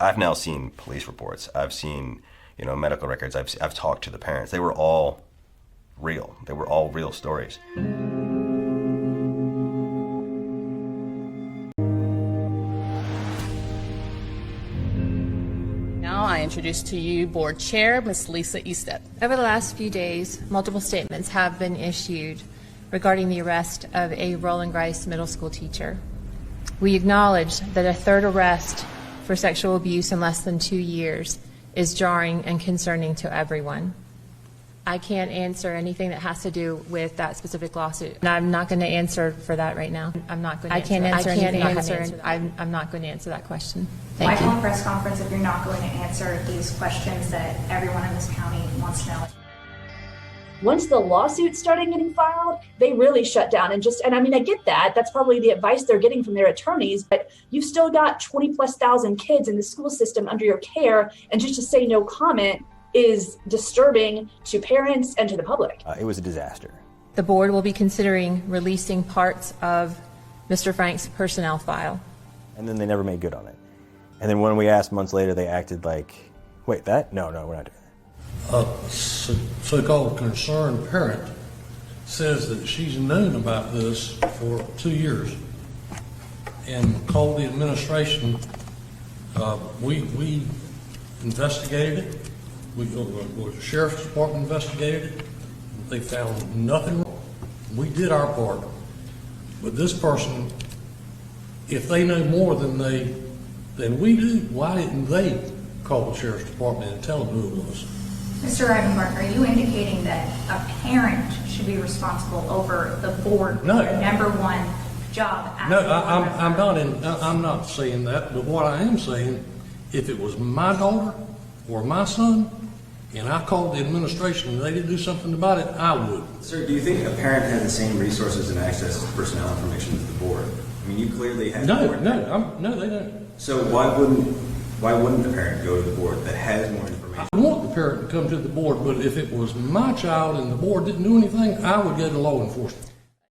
I've now seen police reports. I've seen, medical records. I've talked to the parents. They were all real. They were all real stories. Now I introduce to you Board Chair, Ms. Lisa Eastep. Over the last few days, multiple statements have been issued regarding the arrest of a Roland Grice middle school teacher. We acknowledge that a third arrest for sexual abuse in less than 2 years is jarring and concerning to everyone. I can't answer anything that has to do with that specific lawsuit. And I'm not going to answer for that right now. I'm not going to answer. I'm not going to answer that question. Thank you. Why call a press conference if you're not going to answer these questions that everyone in this county wants to know? Once the lawsuits started getting filed, they really shut down and I mean, I get that. That's probably the advice they're getting from their attorneys, but you've still got 20,000+ kids in the school system under your care, and just to say no comment is disturbing to parents and to the public. It was a disaster. The board will be considering releasing parts of Mr. Frank's personnel file. And then they never made good on it. And then when we asked months later, they acted like, wait, that? No, we're not doing that. A so-called concerned parent says that she's known about this for 2 years and called the administration. We investigated it. The Sheriff's Department investigated it. They found nothing wrong. We did our part. But this person, if they know more than we do, why didn't they call the Sheriff's Department and tell them who it was? Mr. Ivanbark, are you indicating that a parent should be responsible over the board? No. Their number one job? No, I'm not saying that. But what I am saying, if it was my daughter or my son, and I called the administration and they didn't do something about it, I would. Sir, do you think a parent has the same resources and access to personnel information as the board? I mean, you clearly have. No, they don't. So why wouldn't the parent go to the board that has more information? I want the parent to come to the board, but if it was my child and the board didn't do anything, I would go to law enforcement.